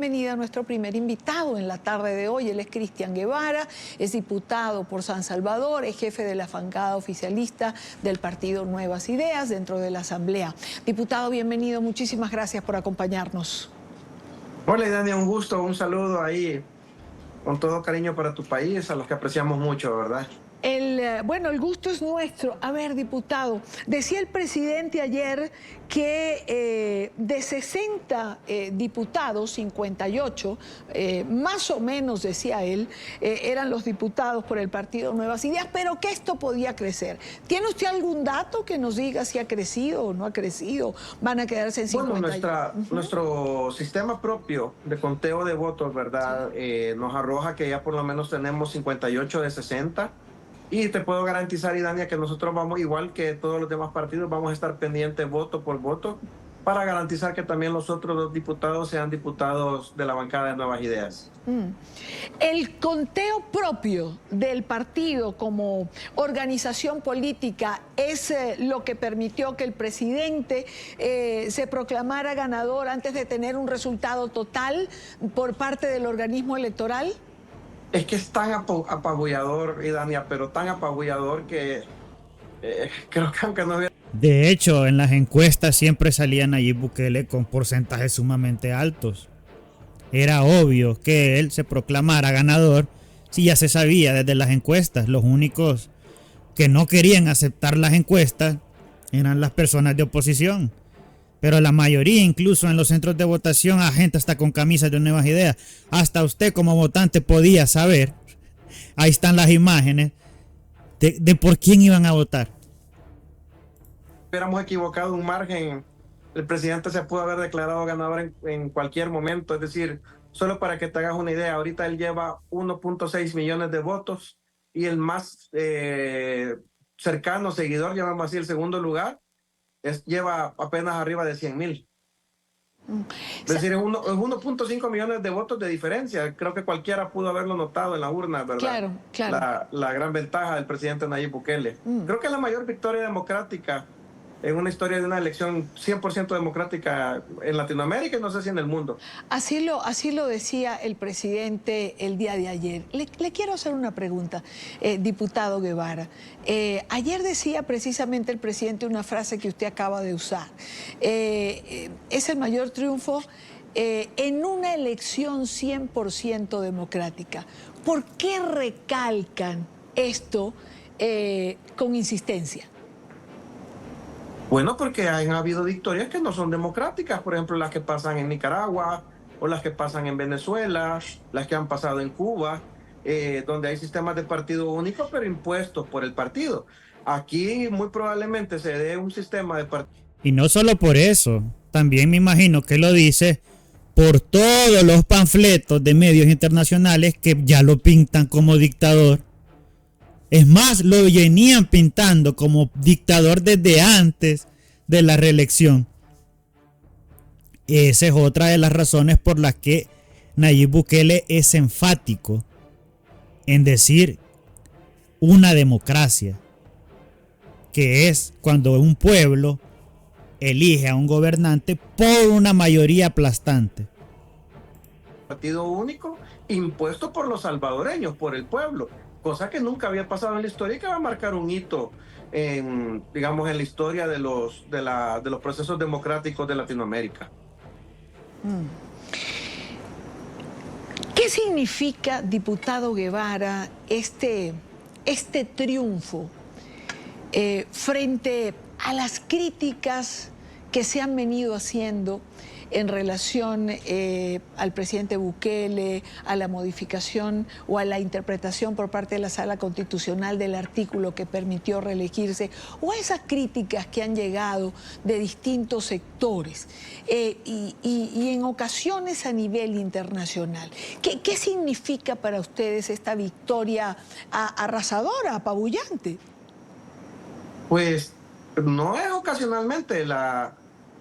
Bienvenida a nuestro primer invitado en la tarde de hoy. Él es Cristian Guevara, es diputado por San Salvador, es jefe de la bancada oficialista del partido Nuevas Ideas dentro de la Asamblea. Diputado, bienvenido, muchísimas gracias por acompañarnos. Hola, Dani, un gusto, un saludo ahí, con todo cariño para tu país, a los que apreciamos mucho, ¿verdad? Bueno, el gusto es nuestro. A ver, diputado, decía el presidente ayer que de 60 diputados, 58, más o menos, decía él, eran los diputados por el partido Nuevas Ideas, pero que esto podía crecer. ¿Tiene usted algún dato que nos diga si ha crecido o no ha crecido? ¿Van a quedarse en Bueno, 50? nuestro sistema propio de conteo de votos, ¿verdad? Sí. Nos arroja que ya por lo menos tenemos 58 de 60. Y te puedo garantizar, Idania, que nosotros vamos, igual que todos los demás partidos, vamos a estar pendientes voto por voto para garantizar que también los otros dos diputados sean diputados de la bancada de Nuevas Ideas. El conteo propio del partido como organización política es lo que permitió que el presidente se proclamara ganador antes de tener un resultado total por parte del organismo electoral. Es que es tan apabullador, Idania, pero tan apabullador que creo que aunque no hubiera... De hecho, en las encuestas siempre salía Nayib Bukele con porcentajes sumamente altos. Era obvio que él se proclamara ganador si ya se sabía desde las encuestas. Los únicos que no querían aceptar las encuestas eran las personas de oposición. Pero la mayoría, incluso en los centros de votación, a gente hasta con camisas de Nuevas Ideas. Hasta usted como votante podía saber, ahí están las imágenes, de por quién iban a votar. hubiéramos equivocado un margen, el presidente se pudo haber declarado ganador en cualquier momento. Es decir, solo para que te hagas una idea, ahorita él lleva 1.6 millones de votos y el más cercano seguidor, llamamos así, el segundo lugar, lleva apenas arriba de 100,000. Es decir, es 1.5 millones de votos de diferencia. Creo que cualquiera pudo haberlo notado en la urna, ¿verdad? Claro, claro. La gran ventaja del presidente Nayib Bukele. Creo que es la mayor victoria democrática en una historia de una elección 100% democrática en Latinoamérica y no sé si en el mundo. Así lo decía el presidente el día de ayer. Le quiero hacer una pregunta, diputado Guevara. Ayer decía precisamente el presidente una frase que usted acaba de usar. Es el mayor triunfo en una elección 100% democrática. ¿Por qué recalcan esto con insistencia? Bueno, porque han habido victorias que no son democráticas, por ejemplo, las que pasan en Nicaragua o las que pasan en Venezuela, las que han pasado en Cuba, donde hay sistemas de partido único, pero impuestos por el partido. Aquí muy probablemente se dé un sistema de partido. Y no solo por eso, también me imagino que lo dice por todos los panfletos de medios internacionales que ya lo pintan como dictador. Es más, lo venían pintando como dictador desde antes de la reelección. Esa es otra de las razones por las que Nayib Bukele es enfático en decir una democracia, que es cuando un pueblo elige a un gobernante por una mayoría aplastante. Partido único impuesto por los salvadoreños, por el pueblo, cosa que nunca había pasado en la historia y que va a marcar un hito en, digamos, en la historia de los procesos democráticos de Latinoamérica. ¿Qué significa, diputado Guevara, este triunfo frente a las críticas que se han venido haciendo en relación al presidente Bukele, a la modificación o a la interpretación por parte de la Sala Constitucional del artículo que permitió reelegirse, o a esas críticas que han llegado de distintos sectores y en ocasiones a nivel internacional? ¿Qué significa para ustedes esta victoria arrasadora, apabullante? Pues no es ocasionalmente,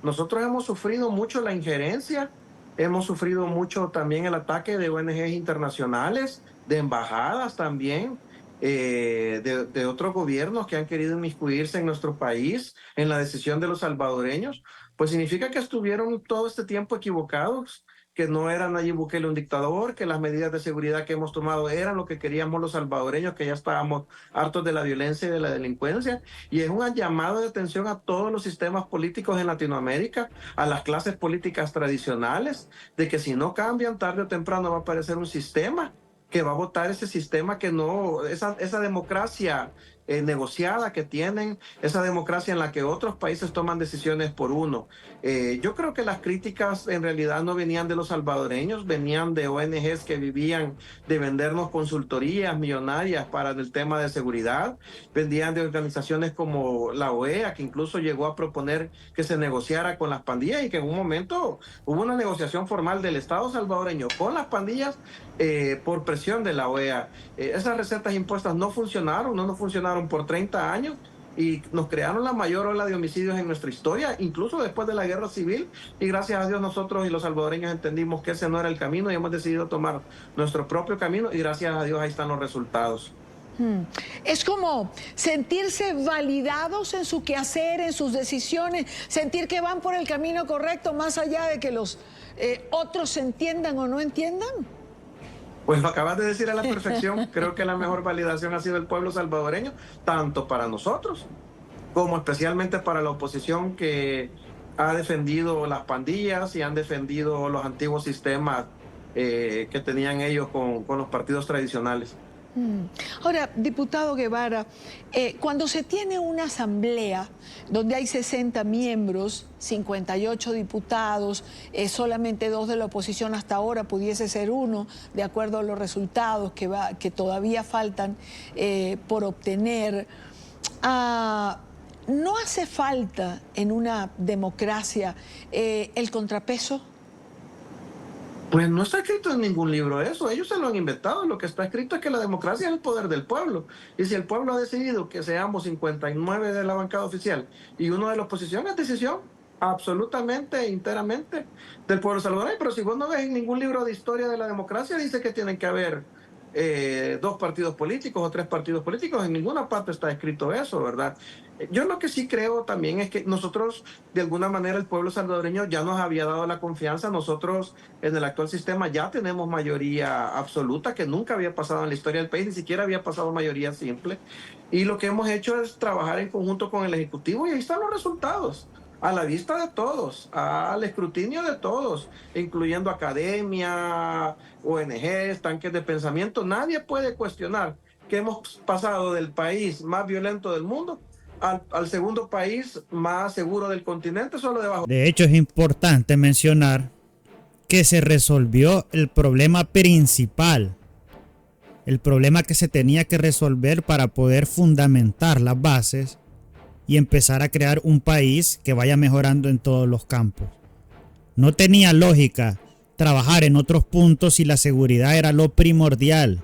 nosotros hemos sufrido mucho la injerencia, hemos sufrido mucho también el ataque de ONGs internacionales, de embajadas también, de otros gobiernos que han querido inmiscuirse en nuestro país, en la decisión de los salvadoreños. Pues significa que estuvieron todo este tiempo equivocados, que no era Nayib Bukele un dictador, que las medidas de seguridad que hemos tomado eran lo que queríamos los salvadoreños, que ya estábamos hartos de la violencia y de la delincuencia. Y es un llamado de atención a todos los sistemas políticos en Latinoamérica, a las clases políticas tradicionales, de que si no cambian, tarde o temprano va a aparecer un sistema que va a votar ese sistema que no, esa democracia negociada que tienen, esa democracia en la que otros países toman decisiones por uno. Yo creo que las críticas en realidad no venían de los salvadoreños, venían de ONGs que vivían de vendernos consultorías millonarias para el tema de seguridad, venían de organizaciones como la OEA, que incluso llegó a proponer que se negociara con las pandillas y que en un momento hubo una negociación formal del Estado salvadoreño con las pandillas por presión de la OEA. Esas recetas impuestas no funcionaron, no funcionaron por 30 años y nos crearon la mayor ola de homicidios en nuestra historia, incluso después de la guerra civil, y gracias a Dios nosotros y los salvadoreños entendimos que ese no era el camino y hemos decidido tomar nuestro propio camino y gracias a Dios ahí están los resultados. Es como sentirse validados en su quehacer, en sus decisiones, sentir que van por el camino correcto más allá de que los otros entiendan o no entiendan. Pues lo acabas de decir a la perfección. Creo que la mejor validación ha sido el pueblo salvadoreño, tanto para nosotros como especialmente para la oposición que ha defendido las pandillas y han defendido los antiguos sistemas que tenían ellos con los partidos tradicionales. Ahora, diputado Guevara, cuando se tiene una asamblea donde hay 60 miembros, 58 diputados, solamente 2 de la oposición hasta ahora, pudiese ser 1, de acuerdo a los resultados que todavía faltan por obtener, ¿no hace falta en una democracia el contrapeso? Pues no está escrito en ningún libro eso, ellos se lo han inventado. Lo que está escrito es que la democracia es el poder del pueblo. Y si el pueblo ha decidido que seamos 59 de la bancada oficial y 1 de la oposición, es decisión absolutamente, enteramente del pueblo salvadoreño. Pero si vos no ves en ningún libro de historia de la democracia, dice que tienen que haber 2 partidos políticos o 3 partidos políticos. En ninguna parte está escrito eso, ¿verdad? Yo lo que sí creo también es que nosotros, de alguna manera, el pueblo salvadoreño ya nos había dado la confianza. Nosotros en el actual sistema ya tenemos mayoría absoluta, que nunca había pasado en la historia del país, ni siquiera había pasado mayoría simple. Y lo que hemos hecho es trabajar en conjunto con el Ejecutivo y ahí están los resultados. A la vista de todos, al escrutinio de todos, incluyendo academia, ONGs, tanques de pensamiento. Nadie puede cuestionar que hemos pasado del país más violento del mundo al segundo país más seguro del continente, solo debajo. De hecho, es importante mencionar que se resolvió el problema principal, el problema que se tenía que resolver para poder fundamentar las bases y empezar a crear un país que vaya mejorando en todos los campos. No tenía lógica trabajar en otros puntos si la seguridad era lo primordial.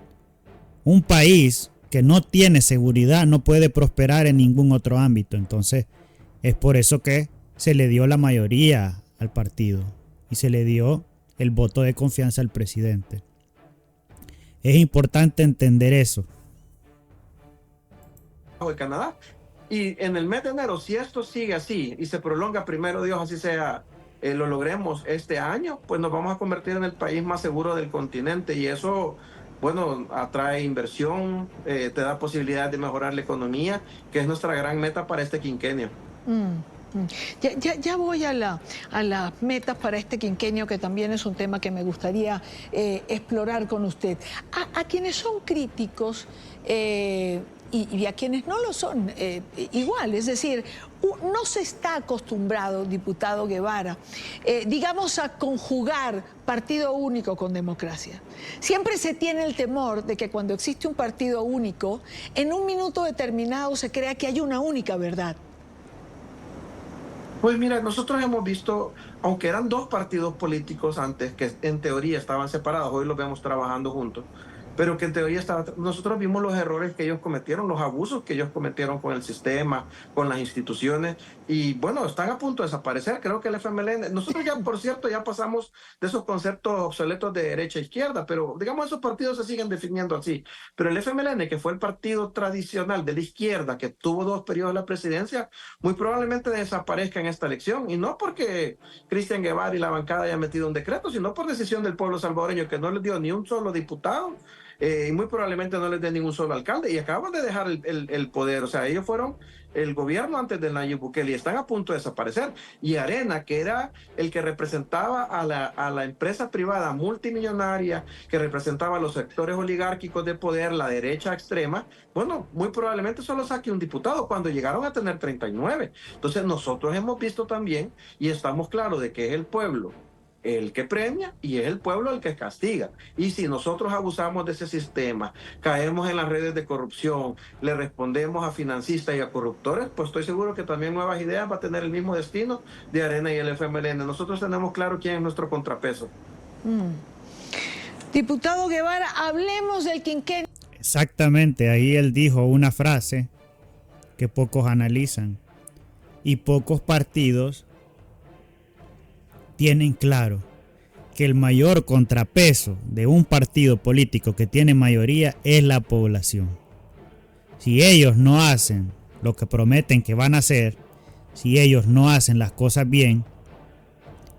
Un país que no tiene seguridad no puede prosperar en ningún otro ámbito. Entonces, es por eso que se le dio la mayoría al partido y se le dio el voto de confianza al presidente. Es importante entender eso. De Canadá. Y en el mes de enero, si esto sigue así y se prolonga, primero Dios, así sea, lo logremos este año, pues nos vamos a convertir en el país más seguro del continente y eso, bueno, atrae inversión, te da posibilidades de mejorar la economía, que es nuestra gran meta para este quinquenio. Ya voy a las metas para este quinquenio, que también es un tema que me gustaría explorar con usted. A quienes son críticos y a quienes no lo son, igual, es decir, no se está acostumbrado, diputado Guevara, digamos, a conjugar partido único con democracia. Siempre se tiene el temor de que cuando existe un partido único, en un minuto determinado se crea que hay una única verdad. Pues mira, nosotros hemos visto, aunque eran 2 partidos políticos antes, que en teoría estaban separados, hoy los vemos trabajando juntos. pero que en teoría nosotros vimos los errores que ellos cometieron, los abusos que ellos cometieron con el sistema, con las instituciones, y bueno, están a punto de desaparecer. Creo que el FMLN, nosotros ya, por cierto, ya pasamos de esos conceptos obsoletos de derecha e izquierda, pero digamos esos partidos se siguen definiendo así. Pero el FMLN, que fue el partido tradicional de la izquierda, que tuvo 2 periodos de la presidencia, muy probablemente desaparezca en esta elección, y no porque Cristian Guevara y la bancada hayan metido un decreto, sino por decisión del pueblo salvadoreño, que no les dio ni un solo diputado, y muy probablemente no les dé ningún solo alcalde, y acaban de dejar el poder. O sea, ellos fueron el gobierno antes de Nayib Bukele y están a punto de desaparecer. Y Arena, que era el que representaba a la empresa privada multimillonaria, que representaba a los sectores oligárquicos de poder, la derecha extrema, bueno, muy probablemente solo saque un diputado cuando llegaron a tener 39. Entonces nosotros hemos visto también y estamos claros de que es el pueblo el que premia y es el pueblo el que castiga. Y si nosotros abusamos de ese sistema, caemos en las redes de corrupción, le respondemos a financistas y a corruptores, pues estoy seguro que también Nuevas Ideas va a tener el mismo destino de Arena y el FMLN. Nosotros tenemos claro quién es nuestro contrapeso. Diputado Guevara, hablemos del quinquenio. Exactamente, ahí él dijo una frase que pocos analizan y pocos partidos tienen claro que el mayor contrapeso de un partido político que tiene mayoría es la población. Si ellos no hacen lo que prometen que van a hacer, si ellos no hacen las cosas bien,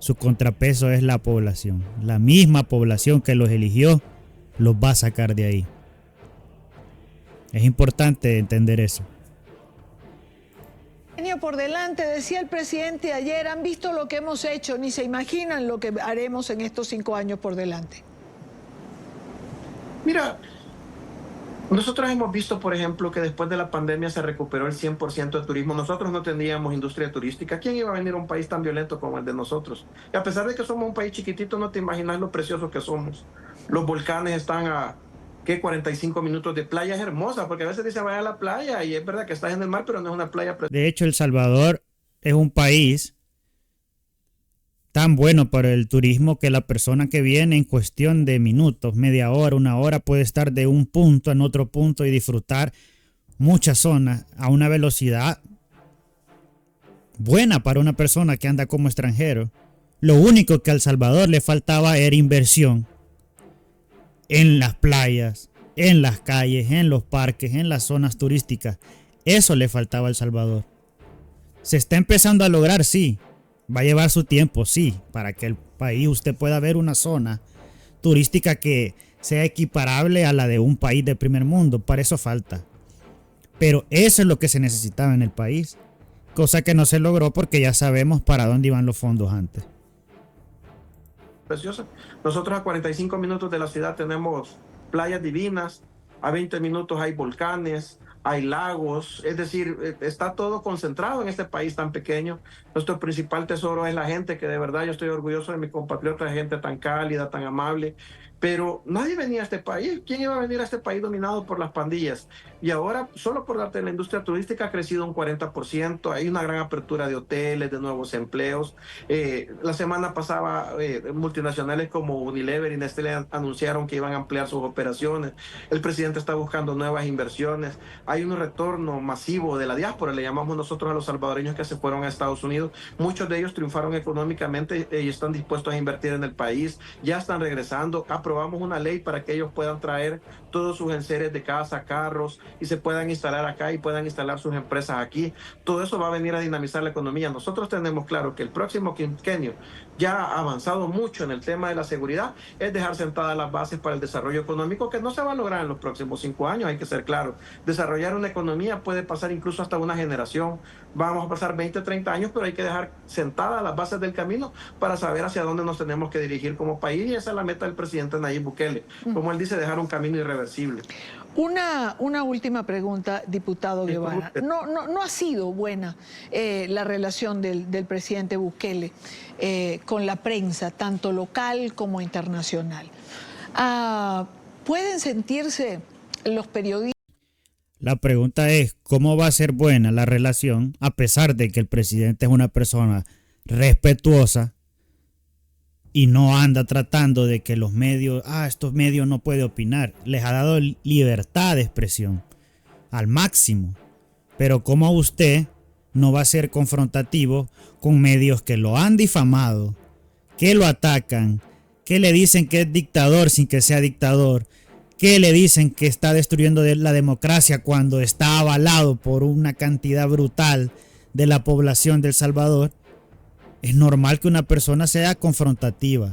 su contrapeso es la población. La misma población que los eligió los va a sacar de ahí. Es importante entender eso. Por delante, decía el presidente ayer, han visto lo que hemos hecho, ni se imaginan lo que haremos en estos 5 años por delante. Mira, nosotros hemos visto, por ejemplo, que después de la pandemia se recuperó el 100% de turismo. Nosotros no teníamos industria turística. ¿Quién iba a venir a un país tan violento como el de nosotros? Y a pesar de que somos un país chiquitito, no te imaginas lo preciosos que somos. Los volcanes están a 45 minutos de playa. Es hermosa, porque a veces dice vaya a la playa y es verdad que estás en el mar, pero no es una playa preciosa. De hecho, El Salvador es un país tan bueno para el turismo que la persona que viene en cuestión de minutos, media hora, 1 hora, puede estar de un punto en otro punto y disfrutar muchas zonas a una velocidad buena para una persona que anda como extranjero. Lo único que a El Salvador le faltaba era inversión en las playas, en las calles, en los parques, en las zonas turísticas. Eso le faltaba a El Salvador. Se está empezando a lograr, sí. Va a llevar su tiempo, sí, para que el país usted pueda ver una zona turística que sea equiparable a la de un país de primer mundo. Para eso falta. Pero eso es lo que se necesitaba en el país. Cosa que no se logró porque ya sabemos para dónde iban los fondos antes. Preciosa. Nosotros a 45 minutos de la ciudad tenemos playas divinas, a 20 minutos hay volcanes, hay lagos, es decir, está todo concentrado en este país tan pequeño. Nuestro principal tesoro es la gente, que de verdad yo estoy orgulloso de mis compatriotas, gente tan cálida, tan amable. Pero nadie venía a este país. ¿Quién iba a venir a este país dominado por las pandillas? Y ahora, solo por darte, la industria turística ha crecido un 40%. Hay una gran apertura de hoteles, de nuevos empleos. La semana pasada, multinacionales como Unilever y Nestlé anunciaron que iban a ampliar sus operaciones. El presidente está buscando nuevas inversiones. Hay un retorno masivo de la diáspora, le llamamos nosotros a los salvadoreños que se fueron a Estados Unidos. Muchos de ellos triunfaron económicamente y están dispuestos a invertir en el país. Ya están regresando. Aprobamos una ley para que ellos puedan traer todos sus enseres de casa, carros, y se puedan instalar acá y puedan instalar sus empresas aquí. Todo eso va a venir a dinamizar la economía. Nosotros tenemos claro que el próximo quinquenio, ya ha avanzado mucho en el tema de la seguridad, es dejar sentadas las bases para el desarrollo económico, que no se va a lograr en los próximos 5 años, hay que ser claros. Desarrollar una economía puede pasar incluso hasta una generación. Vamos a pasar 20, 30 años, pero hay que dejar sentadas las bases del camino para saber hacia dónde nos tenemos que dirigir como país, y esa es la meta del presidente Nayib Bukele. Como él dice, dejar un camino irreversible. Una última pregunta, diputado Guevara. No ha sido buena la relación del presidente Bukele con la prensa, tanto local como internacional. ¿Pueden sentirse los periodistas? La pregunta es, ¿cómo va a ser buena la relación a pesar de que el presidente es una persona respetuosa y no anda tratando de que los medios, estos medios no pueden opinar. Les ha dado libertad de expresión al máximo. Pero como usted no va a ser confrontativo con medios que lo han difamado, que lo atacan, que le dicen que es dictador sin que sea dictador, que le dicen que está destruyendo la democracia cuando está avalado por una cantidad brutal de la población de El Salvador? Es normal que una persona sea confrontativa.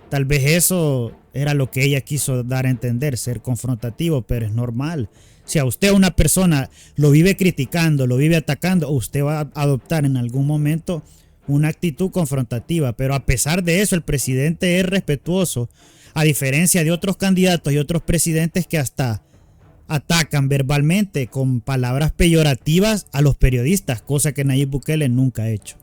Tal vez eso era lo que ella quiso dar a entender, ser confrontativo, pero es normal. Si a usted una persona lo vive criticando, lo vive atacando, usted va a adoptar en algún momento una actitud confrontativa. Pero a pesar de eso, el presidente es respetuoso, a diferencia de otros candidatos y otros presidentes que hasta atacan verbalmente con palabras peyorativas a los periodistas, cosa que Nayib Bukele nunca ha hecho.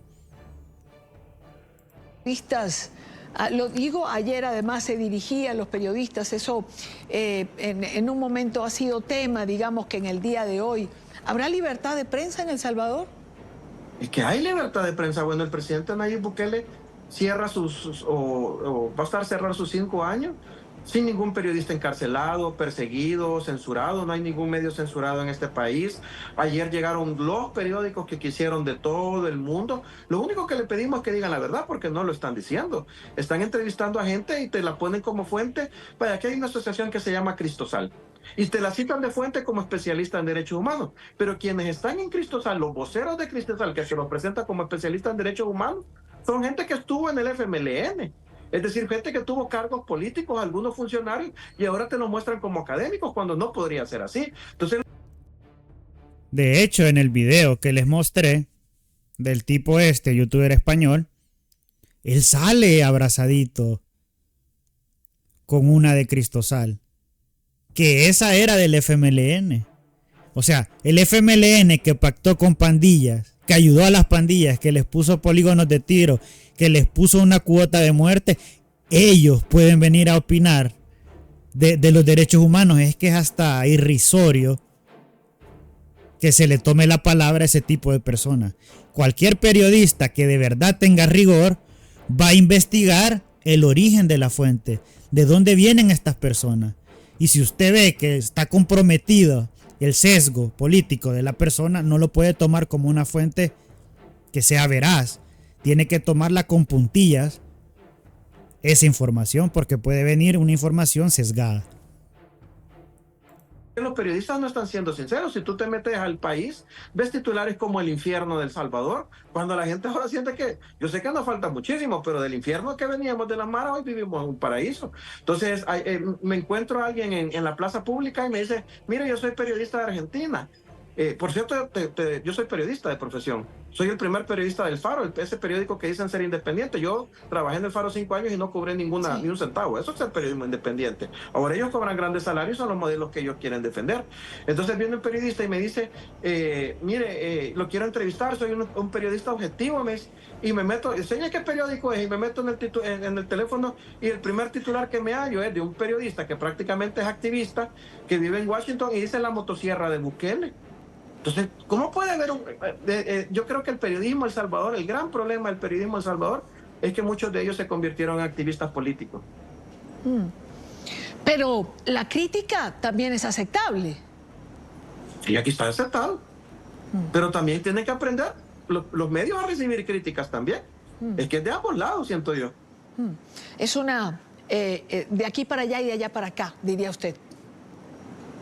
Lo digo, ayer además se dirigía a los periodistas, eso en un momento ha sido tema, digamos que en el día de hoy. ¿Habrá libertad de prensa en El Salvador? Es que hay libertad de prensa. Bueno, el presidente Nayib Bukele cierra o va a estar cerrado sus 5 años sin ningún periodista encarcelado, perseguido, censurado. No hay ningún medio censurado en este país. Ayer llegaron los periódicos que quisieron de todo el mundo. Lo único que le pedimos es que digan la verdad, porque no lo están diciendo. Están entrevistando a gente y te la ponen como fuente. Vaya, aquí hay una asociación que se llama Cristosal. Y te la citan de fuente como especialista en derechos humanos. Pero quienes están en Cristosal, los voceros de Cristosal, que se los presenta como especialistas en derechos humanos, son gente que estuvo en el FMLN. Es decir, gente que tuvo cargos políticos, algunos funcionarios, y ahora te lo muestran como académicos cuando no podría ser así. Entonces, de hecho, en el video que les mostré del tipo youtuber español, él sale abrazadito con una de Cristosal, que esa era del FMLN. O sea, el FMLN que pactó con pandillas, que ayudó a las pandillas, que les puso polígonos de tiro, que les puso una cuota de muerte, ellos pueden venir a opinar de los derechos humanos. Es que es hasta irrisorio que se le tome la palabra a ese tipo de personas. Cualquier periodista que de verdad tenga rigor va a investigar el origen de la fuente, de dónde vienen estas personas. Y si usted ve que está comprometido el sesgo político de la persona, no lo puede tomar como una fuente que sea veraz. Tiene que tomarla con puntillas esa información, porque puede venir una información sesgada. los periodistas no están siendo sinceros. Si tú te metes al país, ves titulares como el infierno del Salvador, cuando la gente ahora siente que, yo sé que nos falta muchísimo, pero del infierno que veníamos de las maras, hoy vivimos en un paraíso. Entonces, me encuentro a alguien en la plaza pública y me dice, mira, yo soy periodista de Argentina. Por cierto, yo soy periodista de profesión. Soy el primer periodista del Faro, ese periódico que dicen ser independiente. Yo trabajé en el Faro 5 años y no cobré ni un centavo. Eso es el periodismo independiente. Ahora ellos cobran grandes salarios, son los modelos que ellos quieren defender. Entonces viene un periodista y me dice, mire, lo quiero entrevistar, soy un periodista objetivo, y me meto, enseña qué periódico es, y me meto en el teléfono, y el primer titular que me hallo es de un periodista que prácticamente es activista, que vive en Washington, y dice la motosierra de Bukele. Entonces, ¿cómo puede haber yo creo que el periodismo El Salvador, el gran problema del periodismo El Salvador es que muchos de ellos se convirtieron en activistas políticos. Pero la crítica también es aceptable. Y aquí está aceptado. Pero también tienen que aprender los medios a recibir críticas también. Es que es de ambos lados, siento yo. Es una de aquí para allá y de allá para acá, diría usted.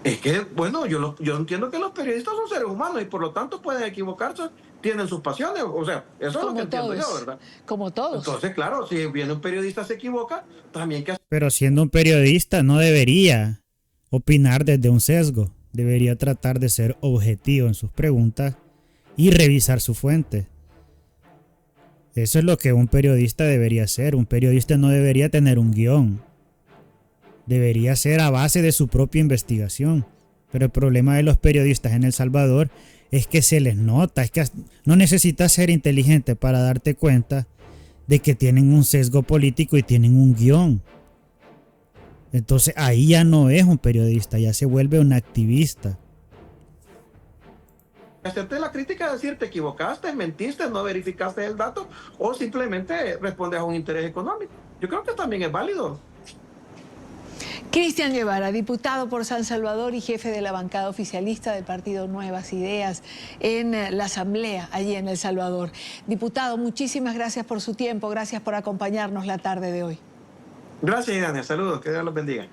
Es que, bueno, yo entiendo que los periodistas son seres humanos y por lo tanto pueden equivocarse, tienen sus pasiones, o sea, eso es lo que entiendo yo, ¿verdad? Como todos. Entonces, claro, si viene un periodista se equivoca, también que... Pero siendo un periodista no debería opinar desde un sesgo, debería tratar de ser objetivo en sus preguntas y revisar su fuente. Eso es lo que un periodista debería hacer. Un periodista no debería tener un guión. Debería ser a base de su propia investigación. Pero el problema de los periodistas en El Salvador es que se les nota, es que no necesitas ser inteligente para darte cuenta de que tienen un sesgo político y tienen un guión. Entonces ahí ya no es un periodista, ya se vuelve un activista. Hacerte la crítica es decir, te equivocaste, mentiste, no verificaste el dato o simplemente respondes a un interés económico. yo creo que también es válido. Cristian Guevara, diputado por San Salvador y jefe de la bancada oficialista del partido Nuevas Ideas en la Asamblea allí en El Salvador. Diputado, muchísimas gracias por su tiempo, gracias por acompañarnos la tarde de hoy. Gracias, Idania, saludos, que Dios los bendiga.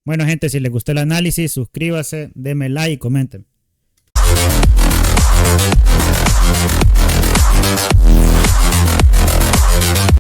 Bueno, gente, si les gustó el análisis, suscríbase, denme like y comenten.